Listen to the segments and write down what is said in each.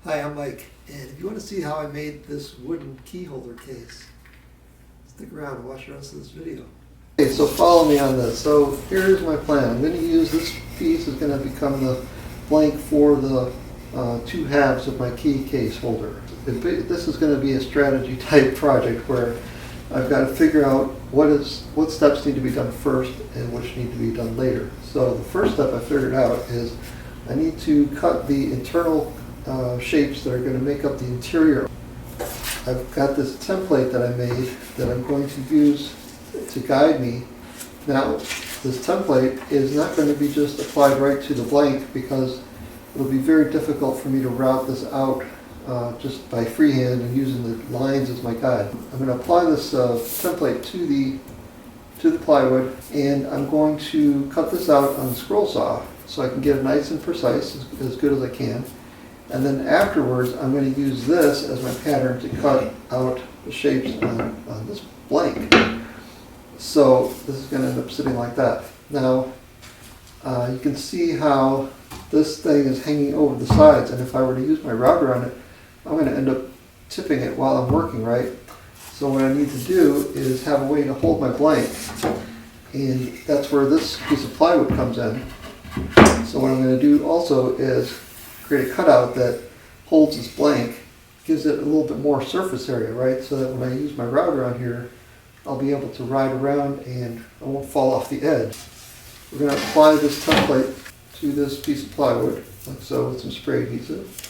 Hi, I'm Mike, and if you want to see how I made this wooden key holder case, stick around and watch the rest of this video. Okay, so follow me on this. So here's my plan. I'm going to use this piece is going to become the blank for the two halves of my key case holder. This is going to be a strategy type project where I've got to figure out what steps need to be done first and which need to be done later. So the first step I figured out is I need to cut the internal shapes that are going to make up the interior. I've got this template that I made that I'm going to use to guide me. Now, this template is not going to be just applied right to the blank because it'll be very difficult for me to route this out just by freehand and using the lines as my guide. I'm going to apply this template to the plywood, and I'm going to cut this out on the scroll saw so I can get it nice and precise, as good as I can. And then afterwards, I'm going to use this as my pattern to cut out the shapes on this blank. So this is going to end up sitting like that. Now, you can see how this thing is hanging over the sides, and if I were to use my router on it, I'm going to end up tipping it while I'm working, right? So what I need to do is have a way to hold my blank, and that's where this piece of plywood comes in. So what I'm going to do also is create a cutout that holds this blank, gives it a little bit more surface area, right? So that when I use my router on here, I'll be able to ride around and I won't fall off the edge. We're going to apply this template to this piece of plywood, like so, with some spray adhesive.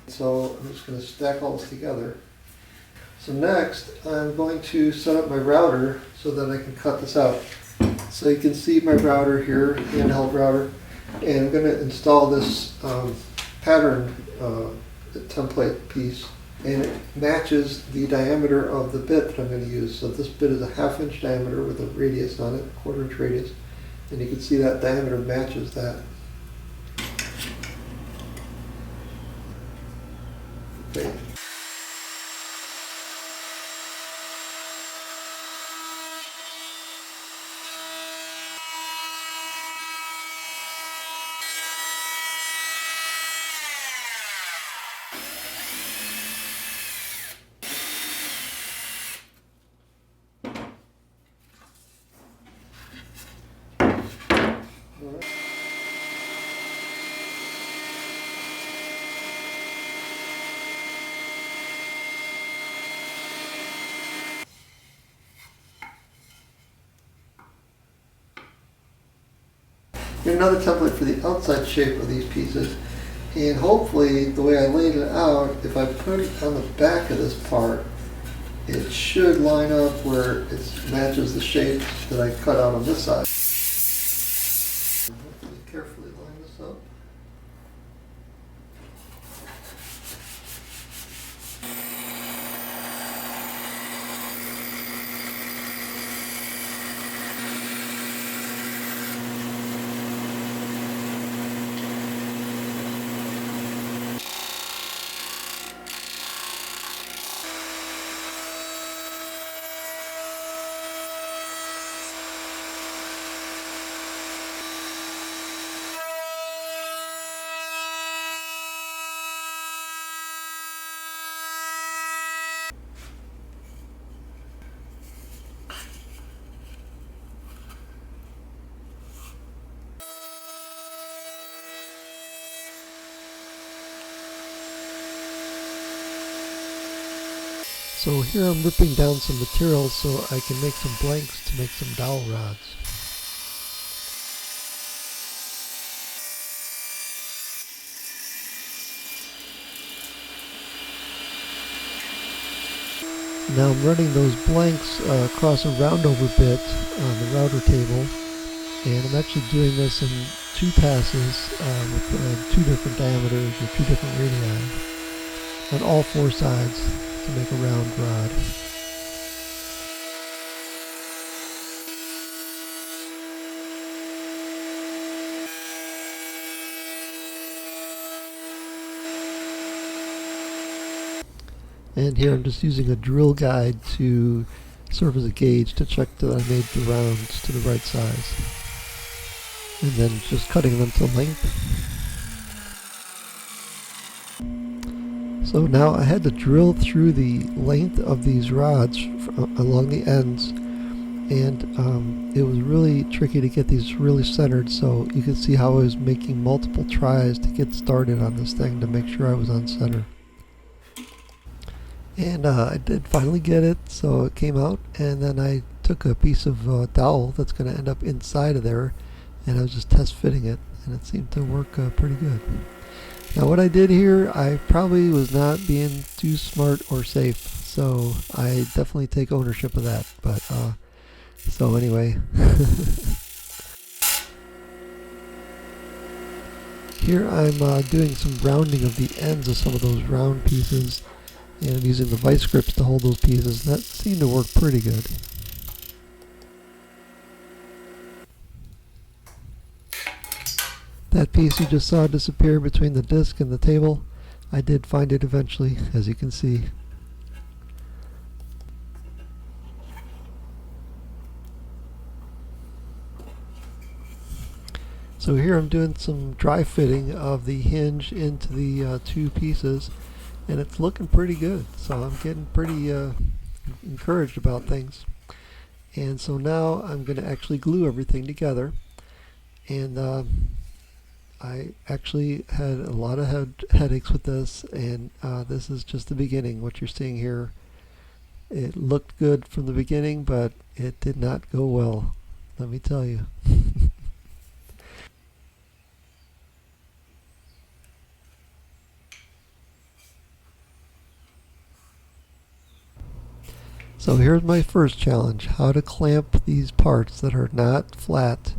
So I'm just going to stack all this together. So next, I'm going to set up my router so that I can cut this out. So you can see my router here, handheld router, and I'm going to install this pattern template piece, and it matches the diameter of the bit that I'm going to use. So this bit is a 1/2 inch diameter with a radius on it, 1/4 inch radius, and you can see that diameter matches that. Okay. All right. Get another template for the outside shape of these pieces, and hopefully the way I laid it out, if I put it on the back of this part, it should line up where it matches the shape that I cut out on this side. Hopefully carefully line this up. So here I'm ripping down some material so I can make some blanks to make some dowel rods. Now I'm running those blanks across a roundover bit on the router table, and I'm actually doing this in 2 passes with 2 different diameters or 2 different radii on all 4 sides to make a round rod. And here I'm just using a drill guide to serve as a gauge to check that I made the rounds to the right size. And then just cutting them to length. So now I had to drill through the length of these rods along the ends, and it was really tricky to get these really centered, so you can see how I was making multiple tries to get started on this thing to make sure I was on center. And I did finally get it, so it came out, and then I took a piece of dowel that's going to end up inside of there, and I was just test fitting it, and it seemed to work pretty good. Now what I did here, I probably was not being too smart or safe, so I definitely take ownership of that, but so anyway. Here I'm doing some rounding of the ends of some of those round pieces, and I'm using the vice grips to hold those pieces, and that seemed to work pretty good. That piece you just saw disappear between the disc and the table, I did find it eventually, as you can see. So here I'm doing some dry fitting of the hinge into the 2 pieces, and it's looking pretty good, so I'm getting pretty encouraged about things. And so now I'm going to actually glue everything together, and I actually had a lot of headaches with this, and this is just the beginning. What you're seeing here, it looked good from the beginning, but it did not go well, let me tell you. So here's my first challenge, how to clamp these parts that are not flat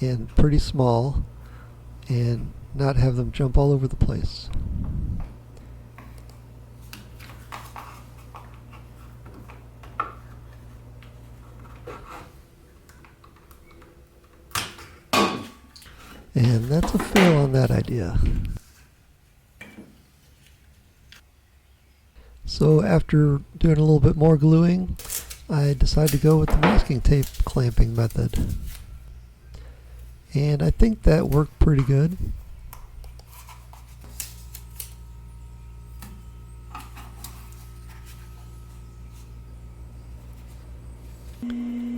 and pretty small and not have them jump all over the place. And that's a fail on that idea. So after doing a little bit more gluing, I decided to go with the masking tape clamping method. And I think that worked pretty good.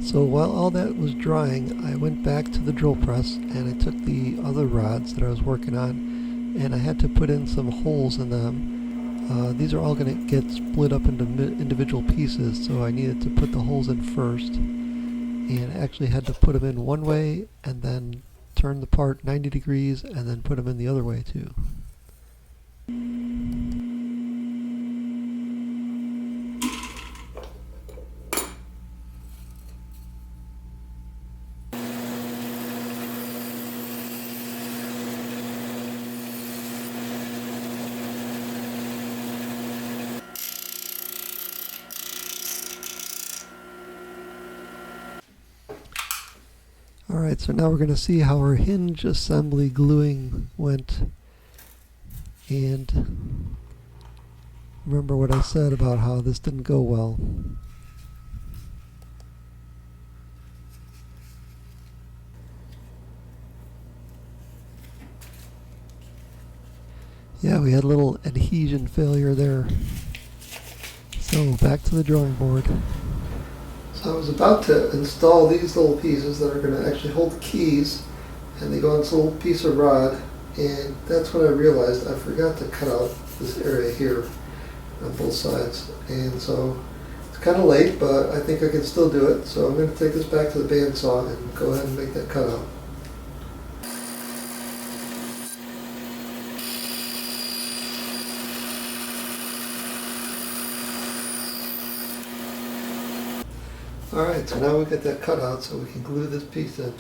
So while all that was drying, I went back to the drill press and I took the other rods that I was working on, and I had to put in some holes in them. These are all going to get split up into individual pieces, so I needed to put the holes in first, and actually had to put them in one way and then turn the part 90 degrees and then put them in the other way too. Alright, so now we're going to see how our hinge assembly gluing went. And remember what I said about how this didn't go well. Yeah, we had a little adhesion failure there. So back to the drawing board. So I was about to install these little pieces that are going to actually hold the keys, and they go on this little piece of rod, and that's when I realized I forgot to cut out this area here on both sides. And so it's kind of late, but I think I can still do it. So I'm going to take this back to the bandsaw and go ahead and make that cutout. Alright, so now we've got that cut out so we can glue this piece in.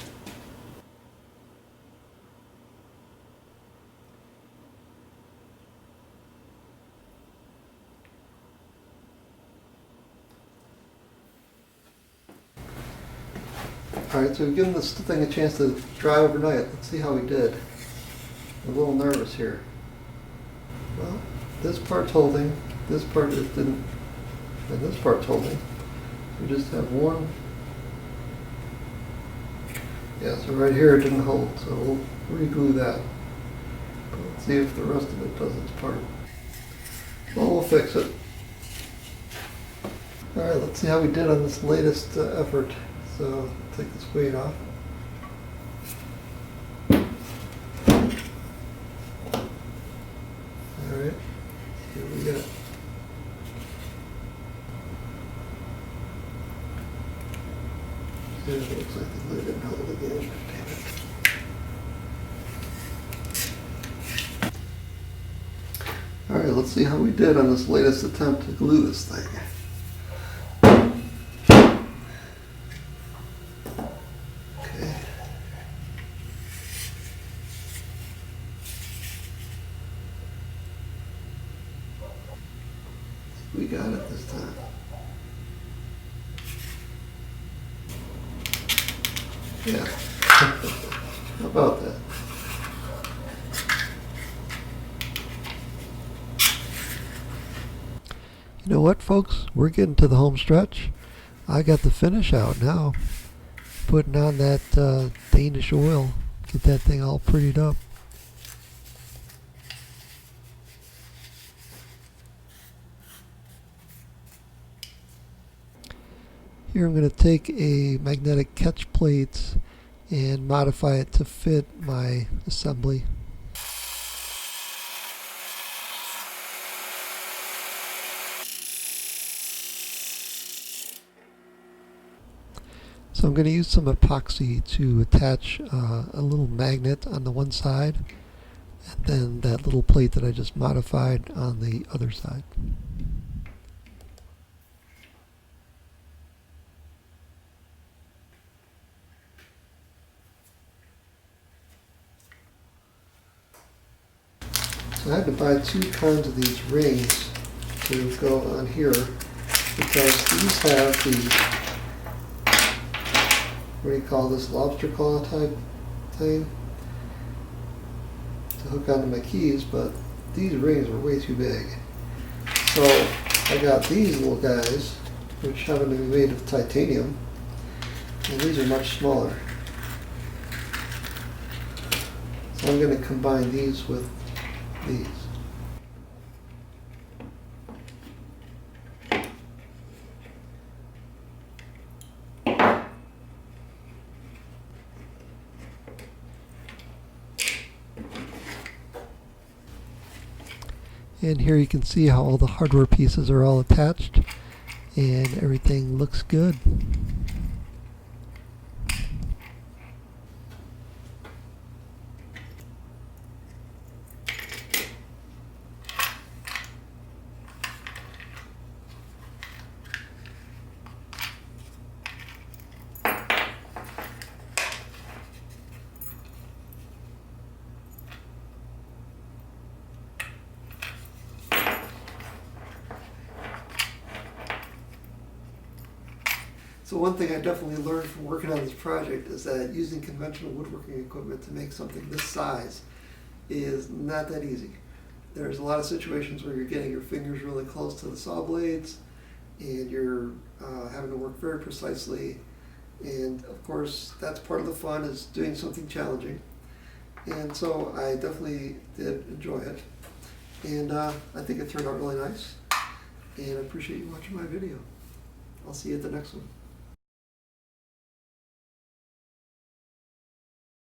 Alright, so we've given this thing a chance to dry overnight. Let's see how we did. I'm a little nervous here. Well, this part's holding, this part just didn't, and this part's holding. We just have one. Yeah, so right here it didn't hold, so we'll re-glue that. But let's see if the rest of it does its part. Well, we'll fix it. Alright, let's see how we did on this latest effort. So, take this weight off. Alright, here we go. It looks like the glue didn't hold again. Damn it. Alright, let's see how we did on this latest attempt to glue this thing. Okay. We got it this time. Yeah. How about that? You know what, folks? We're getting to the home stretch. I got the finish out now. Putting on that Danish oil. Get that thing all prettied up. Here I'm going to take a magnetic catch plate and modify it to fit my assembly. So I'm going to use some epoxy to attach a little magnet on the one side and then that little plate that I just modified on the other side. So I had to buy two kinds of these rings to go on here because these have the, what do you call this, lobster claw type thing to hook onto my keys, but these rings are way too big. So I got these little guys, which happen to be made of titanium, and these are much smaller. So I'm going to combine these with these. And here you can see how all the hardware pieces are all attached and everything looks good. So one thing I definitely learned from working on this project is that using conventional woodworking equipment to make something this size is not that easy. There's a lot of situations where you're getting your fingers really close to the saw blades and you're having to work very precisely, and of course that's part of the fun, is doing something challenging. And so I definitely did enjoy it, and I think it turned out really nice, and I appreciate you watching my video. I'll see you at the next one.